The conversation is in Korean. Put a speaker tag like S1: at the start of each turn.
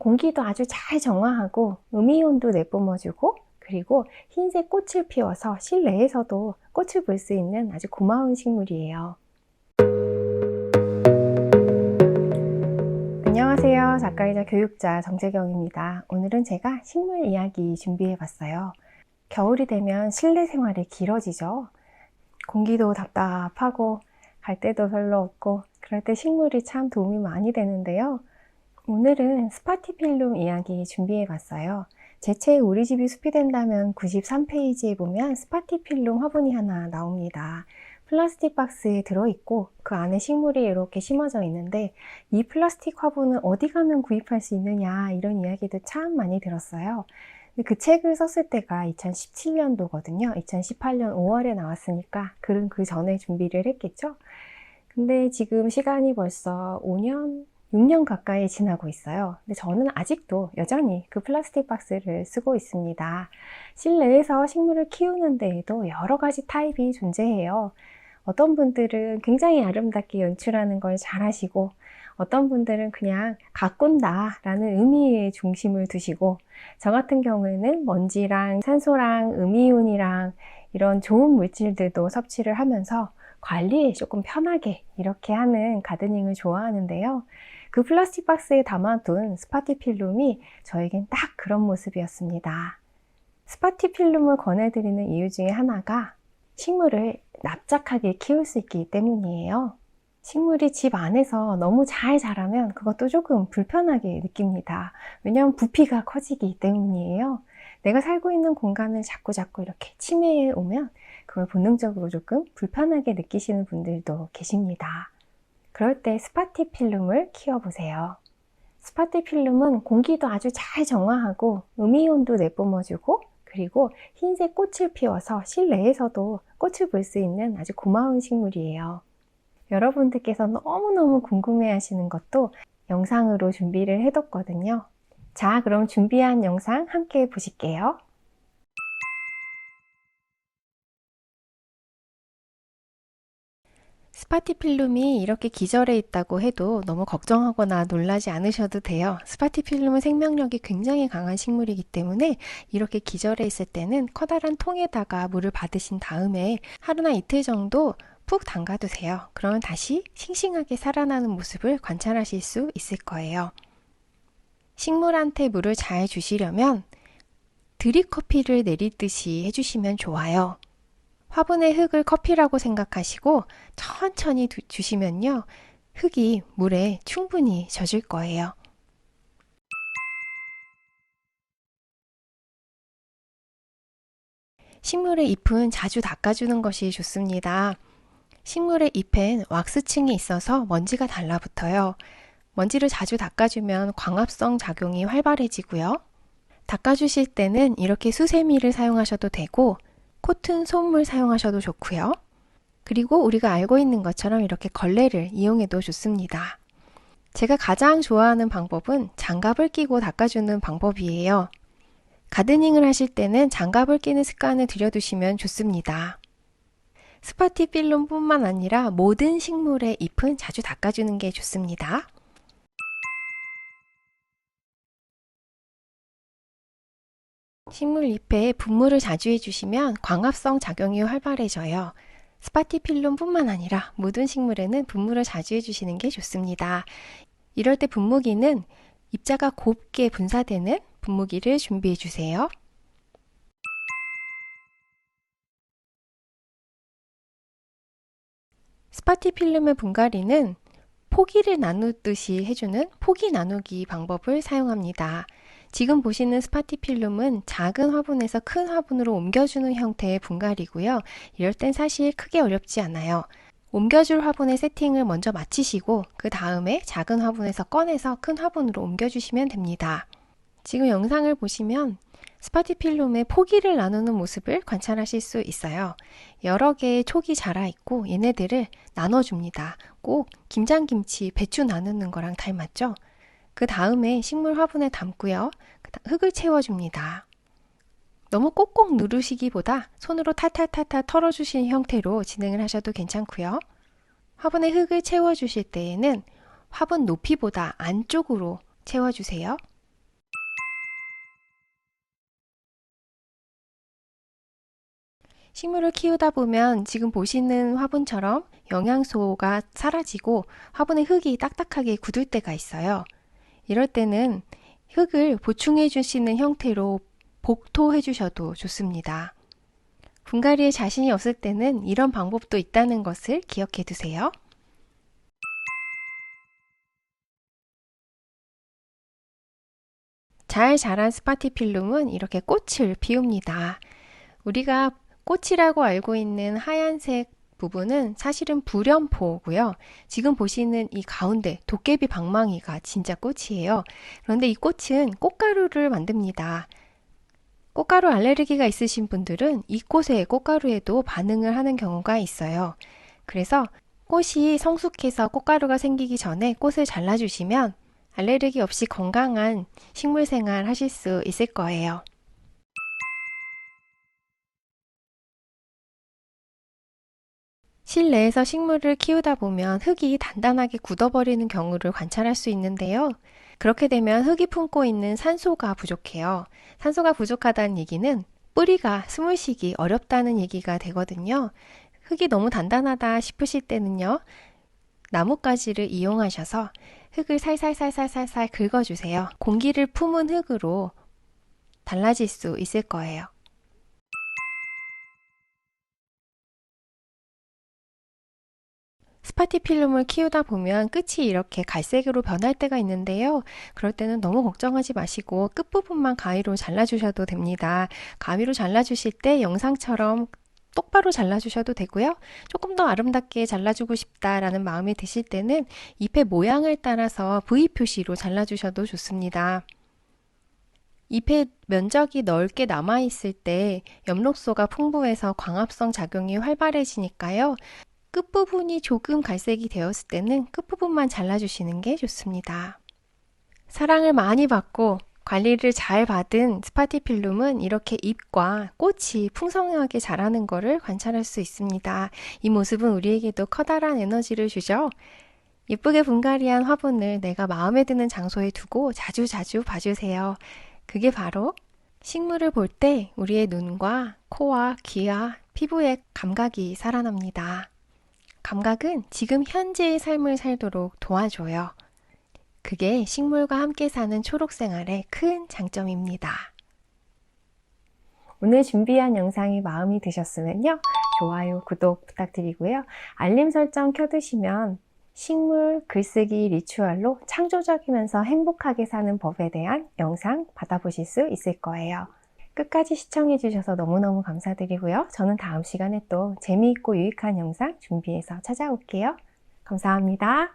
S1: 공기도 아주 잘 정화하고 음이온도 내뿜어주고, 그리고 흰색 꽃을 피워서 실내에서도 꽃을 볼 수 있는 아주 고마운 식물이에요. 안녕하세요. 작가이자 교육자 정재경입니다. 오늘은 제가 식물 이야기 준비해 봤어요. 겨울이 되면 실내 생활이 길어지죠. 공기도 답답하고 갈 데도 별로 없고 그럴 때 식물이 참 도움이 많이 되는데요. 오늘은 스파티필름 이야기 준비해 봤어요. 제 책 우리 집이 숲이 된다면 93페이지에 보면 스파티필름 화분이 하나 나옵니다. 플라스틱 박스에 들어있고 그 안에 식물이 이렇게 심어져 있는데, 이 플라스틱 화분은 어디 가면 구입할 수 있느냐, 이런 이야기도 참 많이 들었어요. 그 책을 썼을 때가 2017년도거든요. 2018년 5월에 나왔으니까 글은 그 전에 준비를 했겠죠. 근데 지금 시간이 벌써 6년 가까이 지나고 있어요. 근데 저는 아직도 여전히 그 플라스틱 박스를 쓰고 있습니다. 실내에서 식물을 키우는 데에도 여러 가지 타입이 존재해요. 어떤 분들은 굉장히 아름답게 연출하는 걸 잘 하시고, 어떤 분들은 그냥 가꾼다 라는 의미에 중심을 두시고, 저 같은 경우에는 먼지랑 산소랑 음이온이랑 이런 좋은 물질들도 섭취를 하면서 관리에 조금 편하게 이렇게 하는 가드닝을 좋아하는데요. 그 플라스틱 박스에 담아둔 스파티필름이 저에겐 딱 그런 모습이었습니다. 스파티필름을 권해드리는 이유 중에 하나가 식물을 납작하게 키울 수 있기 때문이에요. 식물이 집 안에서 너무 잘 자라면 그것도 조금 불편하게 느낍니다. 왜냐하면 부피가 커지기 때문이에요. 내가 살고 있는 공간을 자꾸 이렇게 침해해 오면 그걸 본능적으로 조금 불편하게 느끼시는 분들도 계십니다. 그럴 때 스파티필름을 키워보세요. 스파티필름은 공기도 아주 잘 정화하고 음이온도 내뿜어주고, 그리고 흰색 꽃을 피워서 실내에서도 꽃을 볼 수 있는 아주 고마운 식물이에요. 여러분들께서 너무너무 궁금해 하시는 것도 영상으로 준비를 해뒀거든요. 자, 그럼 준비한 영상 함께 보실게요. 스파티필름이 이렇게 기절해 있다고 해도 너무 걱정하거나 놀라지 않으셔도 돼요. 스파티필름은 생명력이 굉장히 강한 식물이기 때문에 이렇게 기절해 있을 때는 커다란 통에다가 물을 받으신 다음에 하루나 이틀 정도 푹 담가두세요. 그러면 다시 싱싱하게 살아나는 모습을 관찰하실 수 있을 거예요. 식물한테 물을 잘 주시려면 드립커피를 내리듯이 해주시면 좋아요. 화분의 흙을 커피라고 생각하시고 천천히 주시면요, 흙이 물에 충분히 젖을 거예요. 식물의 잎은 자주 닦아주는 것이 좋습니다. 식물의 잎엔 왁스층이 있어서 먼지가 달라붙어요. 먼지를 자주 닦아주면 광합성 작용이 활발해지고요. 닦아주실 때는 이렇게 수세미를 사용하셔도 되고 코튼 솜을 사용하셔도 좋고요. 그리고 우리가 알고 있는 것처럼 이렇게 걸레를 이용해도 좋습니다. 제가 가장 좋아하는 방법은 장갑을 끼고 닦아주는 방법이에요. 가드닝을 하실 때는 장갑을 끼는 습관을 들여두시면 좋습니다. 스파티필름 뿐만 아니라 모든 식물의 잎은 자주 닦아주는 게 좋습니다. 식물 잎에 분무를 자주 해주시면 광합성 작용이 활발해져요. 스파티필름 뿐만 아니라 모든 식물에는 분무를 자주 해주시는 게 좋습니다. 이럴 때 분무기는 입자가 곱게 분사되는 분무기를 준비해 주세요. 스파티필름의 분갈이는 포기를 나누듯이 해주는 포기 나누기 방법을 사용합니다. 지금 보시는 스파티필름은 작은 화분에서 큰 화분으로 옮겨주는 형태의 분갈이고요. 이럴 땐 사실 크게 어렵지 않아요. 옮겨줄 화분의 세팅을 먼저 마치시고 그 다음에 작은 화분에서 꺼내서 큰 화분으로 옮겨주시면 됩니다. 지금 영상을 보시면 스파티필름의 포기를 나누는 모습을 관찰하실 수 있어요. 여러 개의 촉이 자라있고 얘네들을 나눠줍니다. 꼭 김장김치, 배추 나누는 거랑 닮았죠? 그 다음에 식물 화분에 담고요. 흙을 채워줍니다. 너무 꼭꼭 누르시기보다 손으로 탈탈탈탈 털어주시는 형태로 진행을 하셔도 괜찮고요. 화분에 흙을 채워주실 때에는 화분 높이보다 안쪽으로 채워주세요. 식물을 키우다 보면 지금 보시는 화분처럼 영양소가 사라지고 화분의 흙이 딱딱하게 굳을 때가 있어요. 이럴 때는 흙을 보충해 주시는 형태로 복토해 주셔도 좋습니다. 분갈이에 자신이 없을 때는 이런 방법도 있다는 것을 기억해 두세요. 잘 자란 스파티필름은 이렇게 꽃을 피웁니다. 우리가 꽃이라고 알고 있는 하얀색 부분은 사실은 불연포고요. 지금 보시는 이 가운데 도깨비 방망이가 진짜 꽃이에요. 그런데 이 꽃은 꽃가루를 만듭니다. 꽃가루 알레르기가 있으신 분들은 이 꽃의 꽃가루에도 반응을 하는 경우가 있어요. 그래서 꽃이 성숙해서 꽃가루가 생기기 전에 꽃을 잘라주시면 알레르기 없이 건강한 식물 생활 하실 수 있을 거예요. 실내에서 식물을 키우다 보면 흙이 단단하게 굳어버리는 경우를 관찰할 수 있는데요. 그렇게 되면 흙이 품고 있는 산소가 부족해요. 산소가 부족하다는 얘기는 뿌리가 숨을 쉬기 어렵다는 얘기가 되거든요. 흙이 너무 단단하다 싶으실 때는요. 나뭇가지를 이용하셔서 흙을 살살살살살살 긁어주세요. 공기를 품은 흙으로 달라질 수 있을 거예요. 스파티필름을 키우다 보면 끝이 이렇게 갈색으로 변할 때가 있는데요. 그럴 때는 너무 걱정하지 마시고 끝부분만 가위로 잘라주셔도 됩니다. 가위로 잘라주실 때 영상처럼 똑바로 잘라주셔도 되고요. 조금 더 아름답게 잘라주고 싶다라는 마음이 드실 때는 잎의 모양을 따라서 V 표시로 잘라주셔도 좋습니다. 잎의 면적이 넓게 남아있을 때 엽록소가 풍부해서 광합성 작용이 활발해지니까요. 끝부분이 조금 갈색이 되었을 때는 끝부분만 잘라주시는 게 좋습니다. 사랑을 많이 받고 관리를 잘 받은 스파티필름은 이렇게 잎과 꽃이 풍성하게 자라는 것을 관찰할 수 있습니다. 이 모습은 우리에게도 커다란 에너지를 주죠. 예쁘게 분갈이한 화분을 내가 마음에 드는 장소에 두고 자주자주 봐주세요. 그게 바로 식물을 볼 때 우리의 눈과 코와 귀와 피부의 감각이 살아납니다. 감각은 지금 현재의 삶을 살도록 도와줘요. 그게 식물과 함께 사는 초록 생활의 큰 장점입니다. 오늘 준비한 영상이 마음에 드셨으면요. 좋아요, 구독 부탁드리고요. 알림 설정 켜두시면 식물 글쓰기 리추얼로 창조적이면서 행복하게 사는 법에 대한 영상 받아보실 수 있을 거예요. 끝까지 시청해주셔서 너무너무 감사드리고요. 저는 다음 시간에 또 재미있고 유익한 영상 준비해서 찾아올게요. 감사합니다.